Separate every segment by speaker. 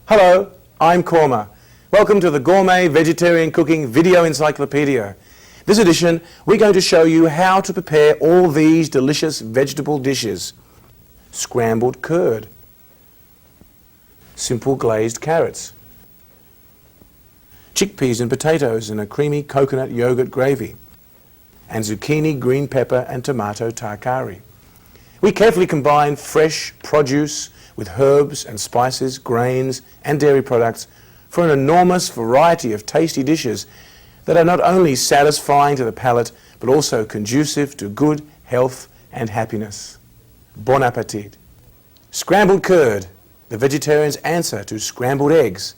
Speaker 1: Hello, I'm Kurma. Welcome to the Gourmet Vegetarian Cooking Video Encyclopedia. This edition, we're going to show you how to prepare all these delicious vegetable dishes. Scrambled curd, simple glazed carrots, chickpeas and potatoes in a creamy coconut yogurt gravy, and zucchini, green pepper and tomato takery. We carefully combine fresh produce with herbs and spices, grains and dairy products for an enormous variety of tasty dishes that are not only satisfying to the palate but also conducive to good health and happiness. Bon appetit! Scrambled curd, the vegetarian's answer to scrambled eggs,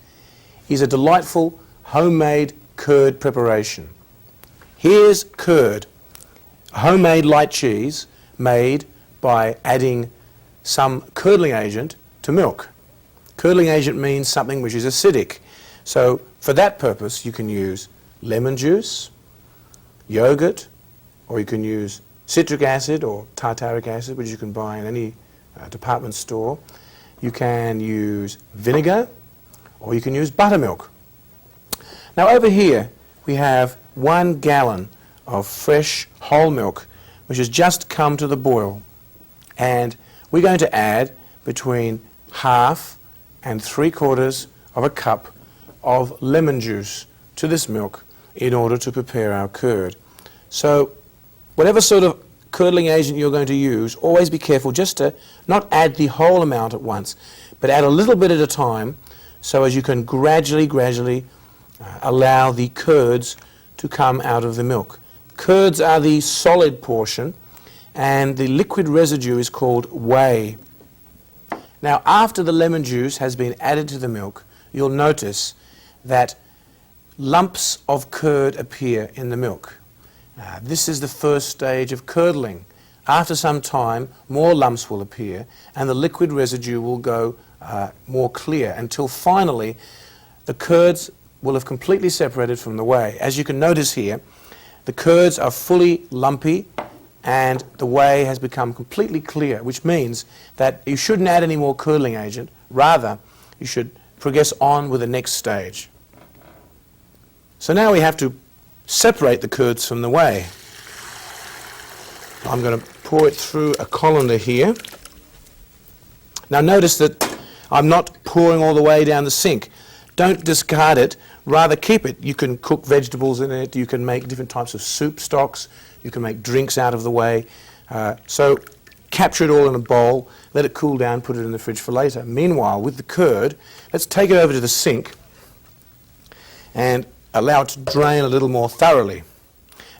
Speaker 1: is a delightful homemade curd preparation. Here's curd, a homemade light cheese made by adding some curdling agent to milk. Curdling agent means something which is acidic. So for that purpose you can use lemon juice, yogurt, or you can use citric acid or tartaric acid, which you can buy in any department store. You can use vinegar, or you can use buttermilk. Now over here we have 1 gallon of fresh whole milk which has just come to the boil, and we're going to add between 1/2 and 3/4 of a cup of lemon juice to this milk in order to prepare our curd. So whatever sort of curdling agent you're going to use, always be careful just to not add the whole amount at once, but add a little bit at a time so as you can gradually allow the curds to come out of the milk. Curds are the solid portion and the liquid residue is called whey. Now after the lemon juice has been added to the milk, you'll notice that lumps of curd appear in the milk. This is the first stage of curdling. After some time, more lumps will appear and the liquid residue will go more clear until finally the curds will have completely separated from the whey. As you can notice here, the curds are fully lumpy and the whey has become completely clear, which means that you shouldn't add any more curdling agent. Rather, you should progress on with the next stage. So now we have to separate the curds from the whey. I'm going to pour it through a colander here. Now notice that I'm not pouring all the way down the sink. Don't discard it, rather keep it. You can cook vegetables in it, you can make different types of soup stocks, you can make drinks out of the whey. So capture it all in a bowl, let it cool down, put it in the fridge for later. Meanwhile, with the curd, let's take it over to the sink and allow it to drain a little more thoroughly.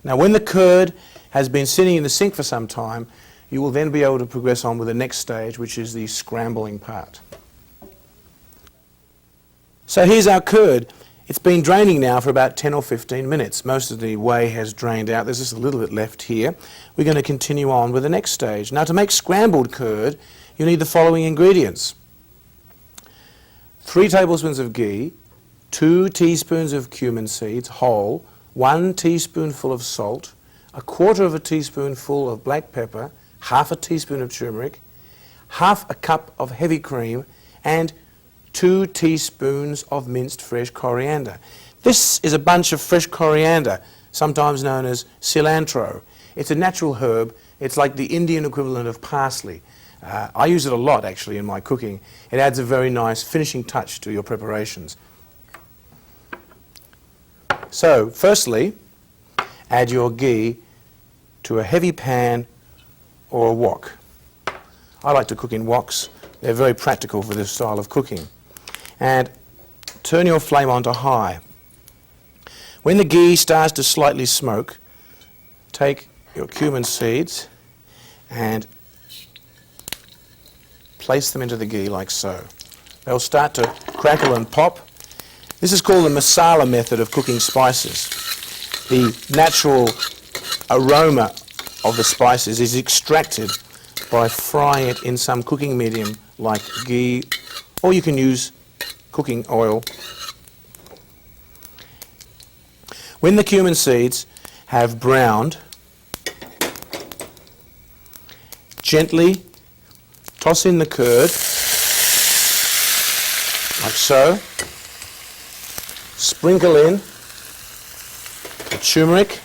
Speaker 1: Now when the curd has been sitting in the sink for some time, you will then be able to progress on with the next stage, which is the scrambling part. So here's our curd. It's been draining now for about 10 or 15 minutes. Most of the whey has drained out. There's just a little bit left here. We're going to continue on with the next stage. Now to make scrambled curd, you need the following ingredients. 3 tablespoons of ghee, 2 teaspoons of cumin seeds, whole, 1 teaspoonful of salt, 1/4 teaspoonful of black pepper, 1/2 teaspoon of turmeric, 1/2 cup of heavy cream, and 2 teaspoons of minced fresh coriander. This is a bunch of fresh coriander, sometimes known as cilantro. It's a natural herb. It's like the Indian equivalent of parsley. I use it a lot actually in my cooking. It adds a very nice finishing touch to your preparations. So firstly, add your ghee to a heavy pan or a wok. I like to cook in woks. They're very practical for this style of cooking. And turn your flame on to high. When the ghee starts to slightly smoke, take your cumin seeds and place them into the ghee like so. They'll start to crackle and pop. This is called the masala method of cooking spices. The natural aroma of the spices is extracted by frying it in some cooking medium like ghee, or you can use cooking oil. When the cumin seeds have browned, gently toss in the curd, like so. Sprinkle in the turmeric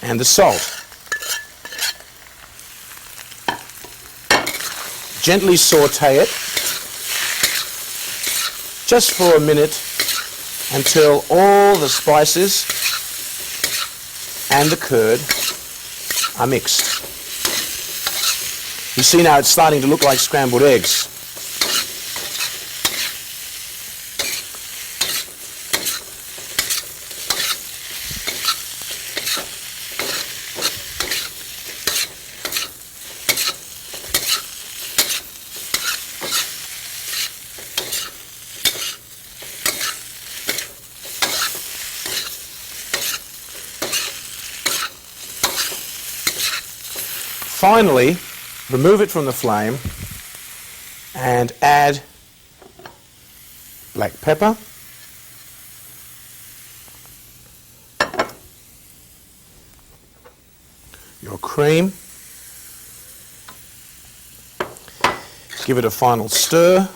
Speaker 1: and the salt. Gently saute it just for a minute until all the spices and the curd are mixed. You see now it's starting to look like scrambled eggs. Finally, remove it from the flame and add black pepper, your cream, give it a final stir.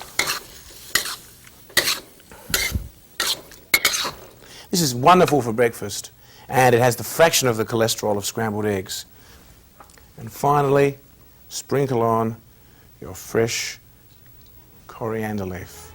Speaker 1: This is wonderful for breakfast, and it has the fraction of the cholesterol of scrambled eggs. And finally, sprinkle on your fresh coriander leaf.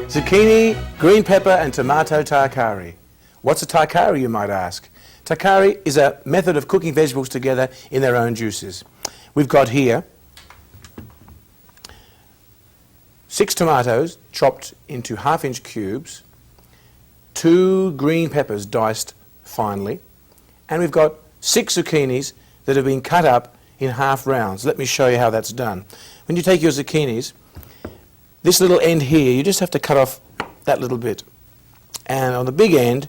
Speaker 1: Zucchini, green pepper and tomato takery. What's a takery, you might ask? Takery is a method of cooking vegetables together in their own juices. We've got here 6 tomatoes chopped into half-inch cubes, 2 green peppers diced finely, and we've got 6 zucchinis that have been cut up in half rounds. Let me show you how that's done. When you take your zucchinis, this little end here, you just have to cut off that little bit. And on the big end,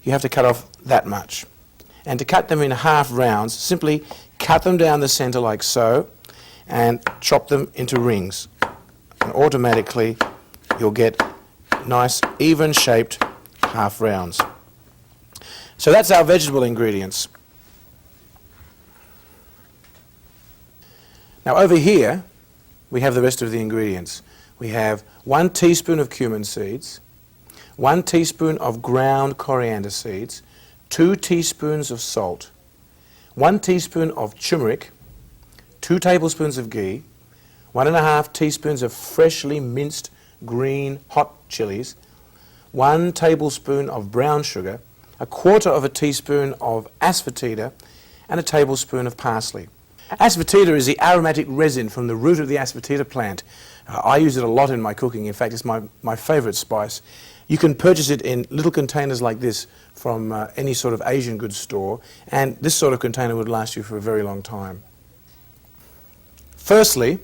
Speaker 1: you have to cut off that much. And to cut them in half rounds, simply cut them down the center like so, and chop them into rings. And automatically, you'll get nice, even-shaped half rounds. So that's our vegetable ingredients. Now over here, we have the rest of the ingredients. We have 1 teaspoon of cumin seeds, 1 teaspoon of ground coriander seeds, 2 teaspoons of salt, 1 teaspoon of turmeric, 2 tablespoons of ghee, 1½ teaspoons of freshly minced green hot chilies, 1 tablespoon of brown sugar, 1/4 teaspoon of asafoetida, and a tablespoon of parsley. Asafoetida is the aromatic resin from the root of the asafoetida plant. I use it a lot in my cooking. In fact, it's my favorite spice. You can purchase it in little containers like this from any sort of Asian goods store, and this sort of container would last you for a very long time. Firstly,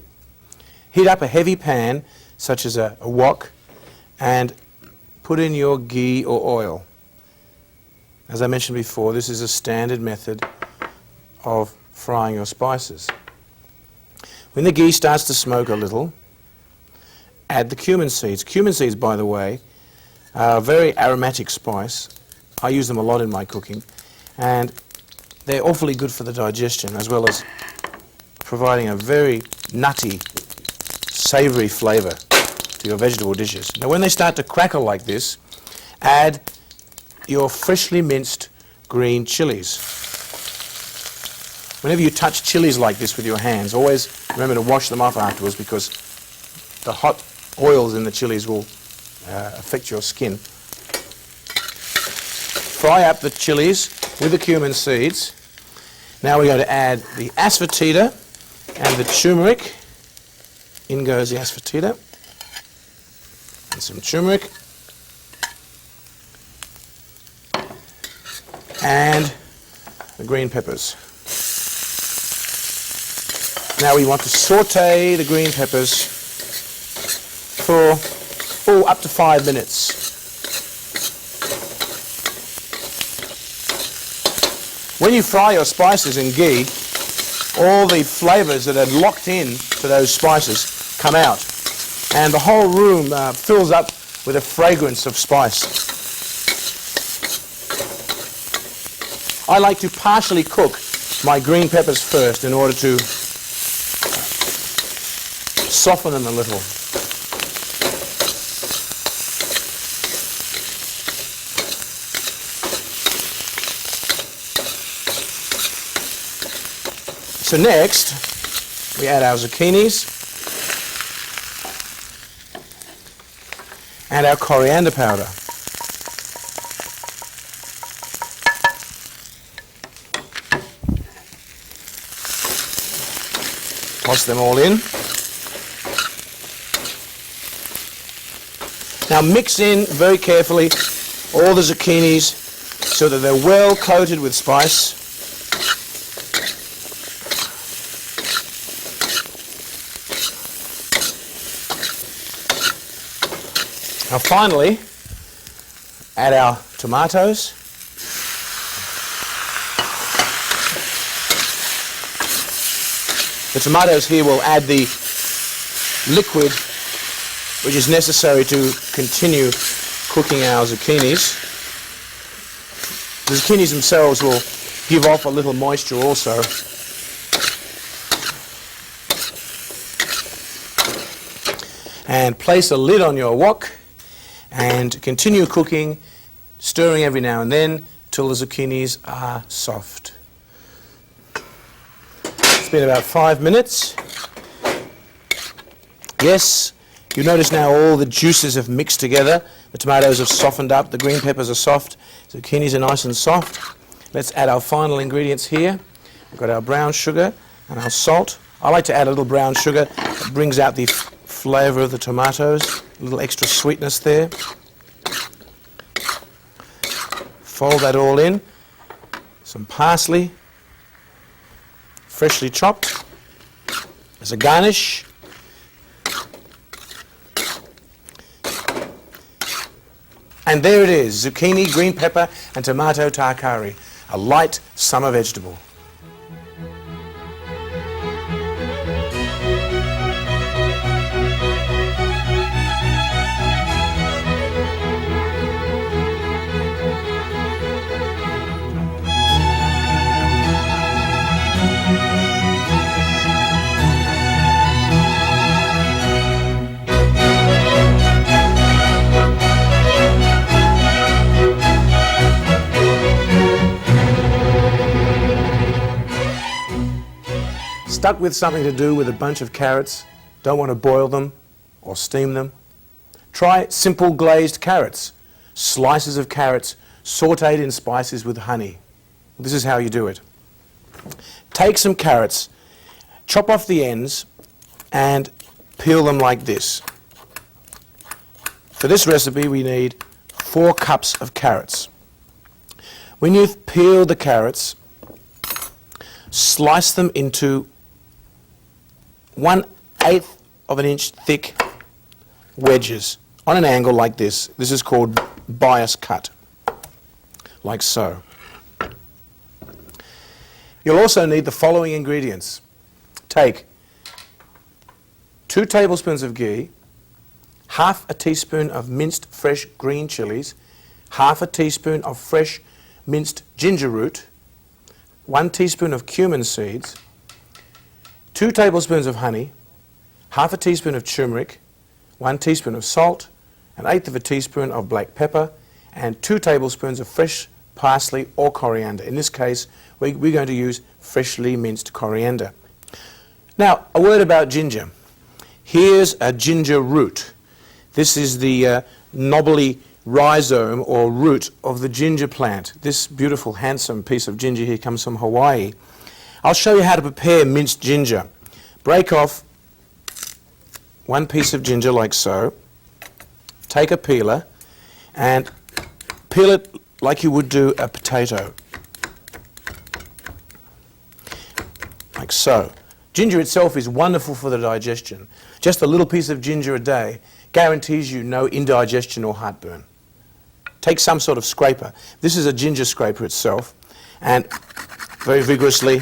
Speaker 1: heat up a heavy pan, such as a wok, and put in your ghee or oil. As I mentioned before, this is a standard method of frying your spices. When the ghee starts to smoke a little, add the cumin seeds. Cumin seeds, by the way, are a very aromatic spice. I use them a lot in my cooking, and they're awfully good for the digestion, as well as providing a very nutty, savoury flavour to your vegetable dishes. Now when they start to crackle like this, add your freshly minced green chilies. Whenever you touch chilies like this with your hands, always remember to wash them off afterwards, because the hot oils in the chilies will affect your skin. Fry up the chilies with the cumin seeds. Now we're going to add the asafoetida and the turmeric. In goes the asafoetida and some turmeric. And the green peppers. Now we want to saute the green peppers for up to 5 minutes. When you fry your spices in ghee, all the flavours that are locked in to those spices come out, and the whole room fills up with a fragrance of spice. I like to partially cook my green peppers first in order to soften them a little. So next, we add our zucchinis and our coriander powder. Toss them all in. Now mix in very carefully all the zucchinis so that they're well coated with spice. Now finally, add our tomatoes. The tomatoes here will add the liquid which is necessary to continue cooking our zucchinis. The zucchinis themselves will give off a little moisture also. And place a lid on your wok and continue cooking, stirring every now and then till the zucchinis are soft. It's been about 5 minutes. Yes, you notice now all the juices have mixed together. The tomatoes have softened up, the green peppers are soft, zucchinis are nice and soft. Let's add our final ingredients here. We've got our brown sugar and our salt. I like to add a little brown sugar. It brings out the flavour of the tomatoes, a little extra sweetness there. Fold that all in. Some parsley, freshly chopped, as a garnish. And there it is, zucchini, green pepper and tomato takery, a light summer vegetable. Stuck with something to do with a bunch of carrots, don't want to boil them or steam them? Try simple glazed carrots. Slices of carrots sautéed in spices with honey. This is how you do it. Take some carrots, chop off the ends and peel them like this. For this recipe we need 4 cups of carrots. When you've peeled the carrots, slice them into 1/8 of an inch thick wedges on an angle like this. This is called bias cut, like so. You'll also need the following ingredients. Take 2 tablespoons of ghee, half a teaspoon of minced fresh green chilies, half a teaspoon of fresh minced ginger root, 1 teaspoon of cumin seeds, 2 tablespoons of honey, half a teaspoon of turmeric, 1 teaspoon of salt, an eighth of a teaspoon of black pepper, and 2 tablespoons of fresh parsley or coriander. In this case, we're going to use freshly minced coriander. Now, a word about ginger. Here's a ginger root. This is the knobbly rhizome or root of the ginger plant. This beautiful, handsome piece of ginger here comes from Hawaii. I'll show you how to prepare minced ginger. Break off 1 piece of ginger like so. Take a peeler and peel it like you would do a potato. Like so. Ginger itself is wonderful for the digestion. Just a little piece of ginger a day guarantees you no indigestion or heartburn. Take some sort of scraper. This is a ginger scraper itself, and very vigorously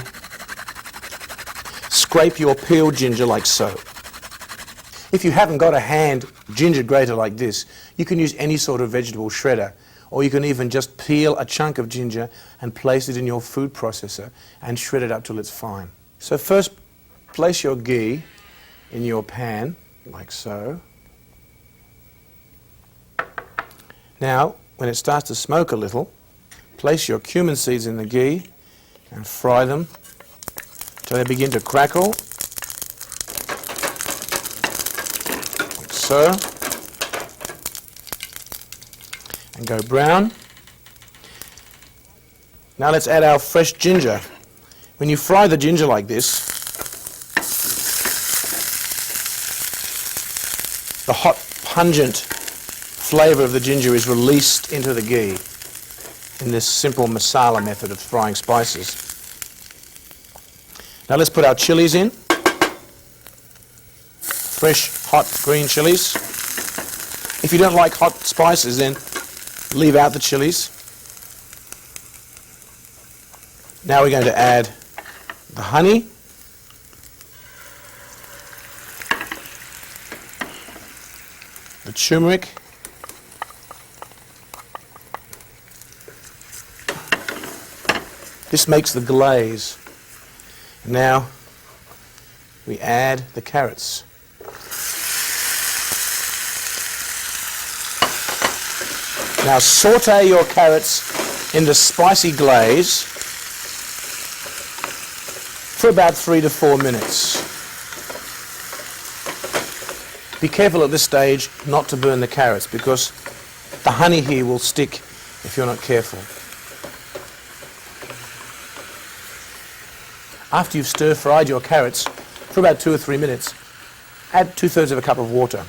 Speaker 1: scrape your peeled ginger like so. If you haven't got a hand ginger grater like this, you can use any sort of vegetable shredder, or you can even just peel a chunk of ginger and place it in your food processor and shred it up till it's fine. So first, place your ghee in your pan, like so. Now, when it starts to smoke a little, place your cumin seeds in the ghee and fry them till they begin to crackle, like so, and go brown. Now let's add our fresh ginger. When you fry the ginger like this, the hot, pungent flavour of the ginger is released into the ghee in this simple masala method of frying spices. Now let's put our chilies in. Fresh, hot green chilies. If you don't like hot spices, then leave out the chilies. Now we're going to add the honey. The turmeric. This makes the glaze. Now we add the carrots. Now saute your carrots in the spicy glaze for about 3 to 4 minutes. Be careful at this stage not to burn the carrots, because the honey here will stick if you're not careful. After you've stir-fried your carrots for about 2 or 3 minutes, add 2/3 of a cup of water.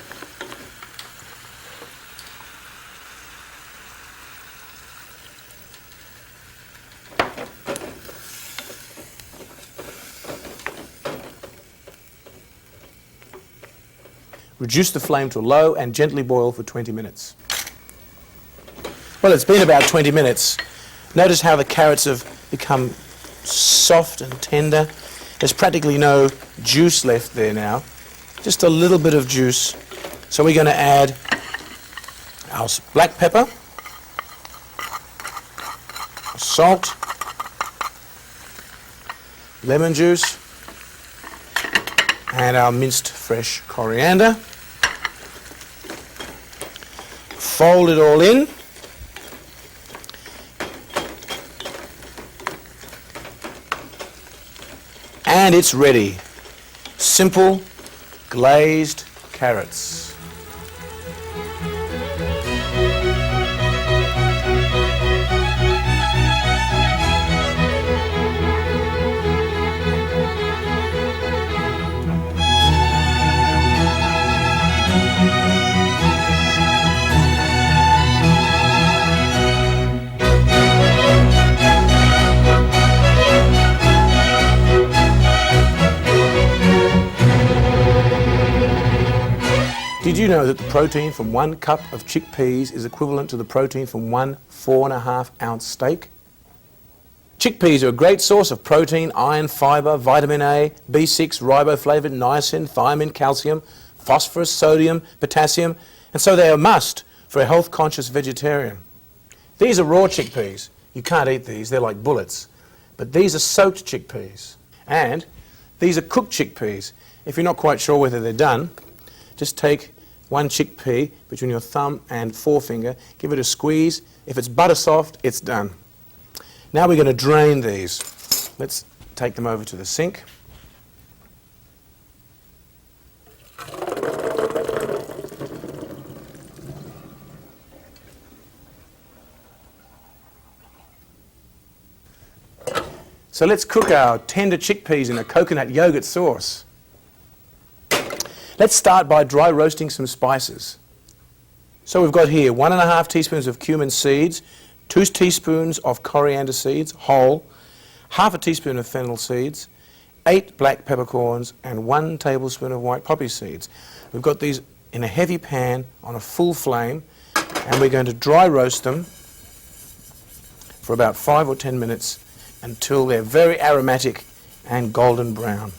Speaker 1: Reduce the flame to low and gently boil for 20 minutes. Well, it's been about 20 minutes. Notice how the carrots have become soft and tender. There's practically no juice left there now. Just a little bit of juice. So we're going to add our black pepper, salt, lemon juice, and our minced fresh coriander. Fold it all in. And it's ready. Simple glazed carrots. Did you know that the protein from 1 cup of chickpeas is equivalent to the protein from 1 4.5-ounce steak? Chickpeas are a great source of protein, iron, fibre, vitamin A, B6, riboflavin, niacin, thiamine, calcium, phosphorus, sodium, potassium, and so they're a must for a health-conscious vegetarian. These are raw chickpeas. You can't eat these, they're like bullets. But these are soaked chickpeas. And these are cooked chickpeas. If you're not quite sure whether they're done, just take one chickpea between your thumb and forefinger, give it a squeeze. If it's butter soft, it's done. Now we're going to drain these. Let's take them over to the sink. So let's cook our tender chickpeas in a coconut yogurt sauce. Let's start by dry roasting some spices. So we've got here 1½ teaspoons of cumin seeds, 2 teaspoons of coriander seeds, whole, ½ teaspoon of fennel seeds, 8 black peppercorns, and 1 tablespoon of white poppy seeds. We've got these in a heavy pan on a full flame, and we're going to dry roast them for about 5 or 10 minutes until they're very aromatic and golden brown.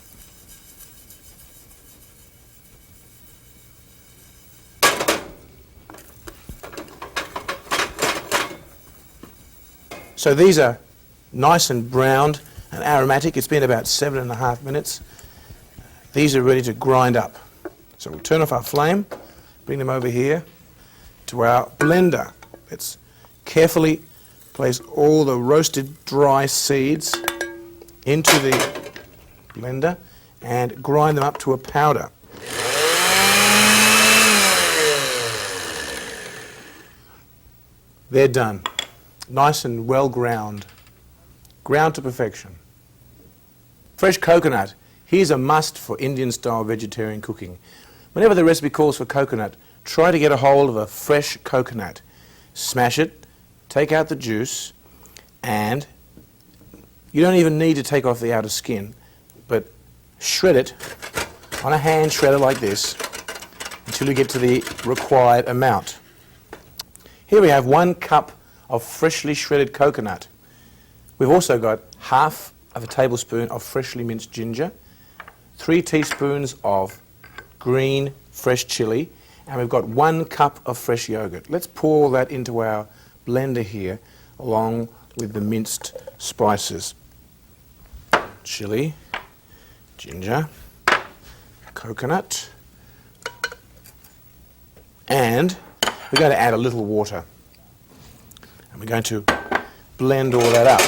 Speaker 1: So these are nice and browned and aromatic. It's been about 7½ minutes. These are ready to grind up. So we'll turn off our flame, bring them over here to our blender. Let's carefully place all the roasted dry seeds into the blender and grind them up to a powder. They're done. Nice and well ground. Ground to perfection. Fresh coconut. Here's a must for Indian-style vegetarian cooking. Whenever the recipe calls for coconut, try to get a hold of a fresh coconut. Smash it, take out the juice, and you don't even need to take off the outer skin, but shred it on a hand shredder like this until you get to the required amount. Here we have 1 cup of freshly shredded coconut. We've also got ½ tablespoon of freshly minced ginger, 3 teaspoons of green fresh chili, and we've got 1 cup of fresh yogurt. Let's pour that into our blender here along with the minced spices. Chili, ginger, coconut, and we're going to add a little water. And we're going to blend all that up.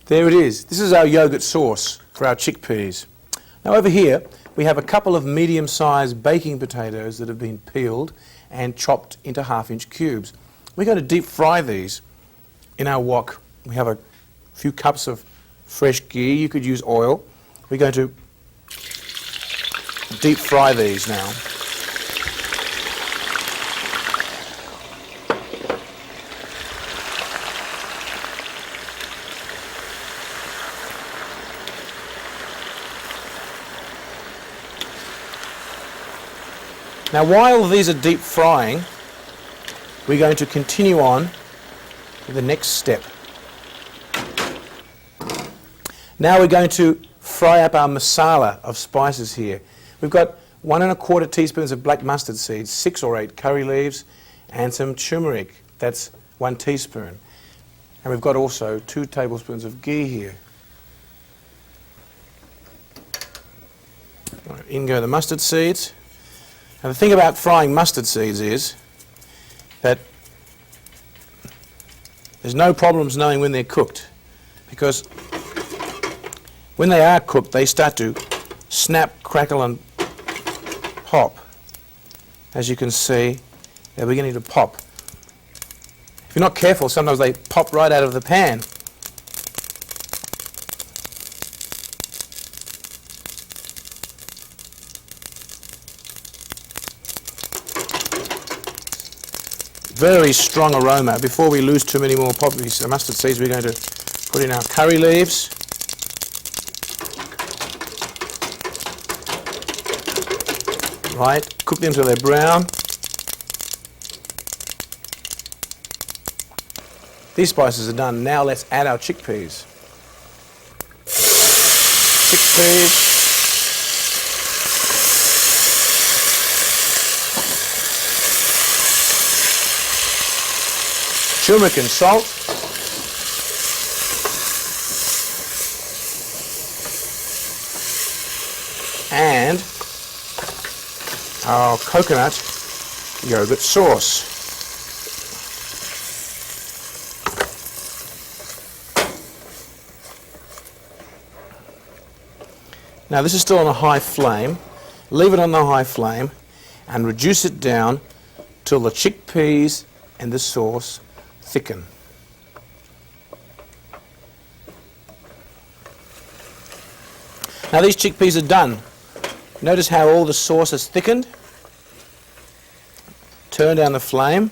Speaker 1: There it is. This is our yogurt sauce for our chickpeas. Now over here we have a couple of medium-sized baking potatoes that have been peeled and chopped into ½ cubes. We're going to deep fry these in our wok. We have a few cups of fresh ghee. You could use oil. We're going to deep fry these now. Now while these are deep frying, we're going to continue on to the next step. Now we're going to fry up our masala of spices here. We've got 1¼ teaspoons of black mustard seeds, 6 or 8 curry leaves, and some turmeric. That's 1 teaspoon. And we've got also 2 tablespoons of ghee here. Right, in go the mustard seeds. Now the thing about frying mustard seeds is that there's no problems knowing when they're cooked, because when they are cooked they start to snap, crackle and pop. As you can see, they're beginning to pop. If you're not careful, sometimes they pop right out of the pan. Very strong aroma. Before we lose too many more poppies, mustard seeds, we're going to put in our curry leaves. Right, cook them till they're brown. These spices are done. Now let's add our chickpeas. Chickpeas. Turmeric and salt. And our coconut yogurt sauce. Now this is still on a high flame. Leave it on the high flame and reduce it down till the chickpeas and the sauce thicken. Now these chickpeas are done. Notice how all the sauce has thickened. Turn down the flame.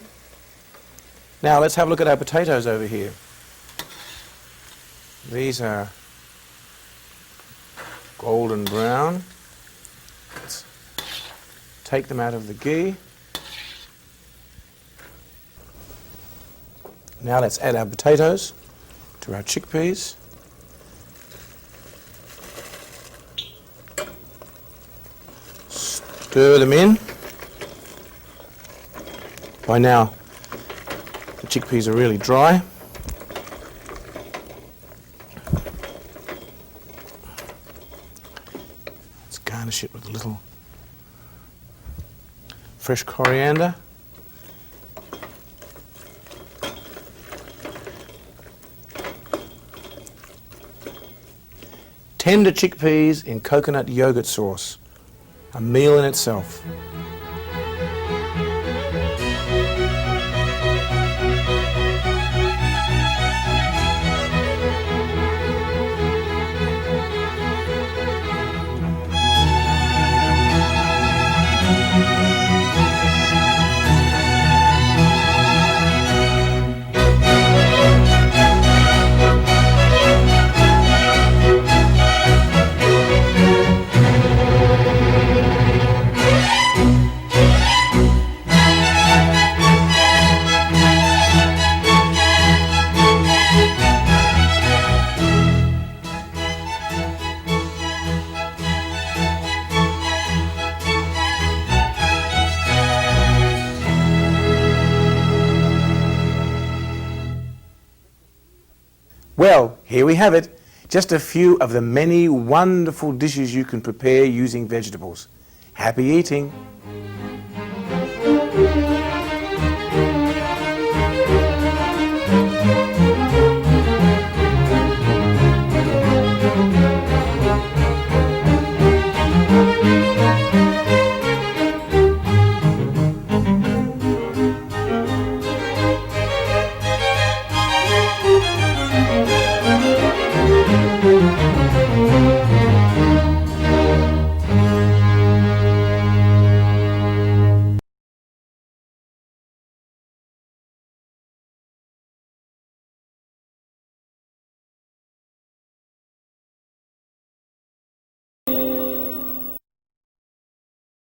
Speaker 1: Now let's have a look at our potatoes over here. These are golden brown. Let's take them out of the ghee. Now let's add our potatoes to our chickpeas. Stir them in. By now, the chickpeas are really dry. Let's garnish it with a little fresh coriander. Tender chickpeas in coconut yogurt sauce. A meal in itself. Well, here we have it. Just a few of the many wonderful dishes you can prepare using vegetables. Happy eating!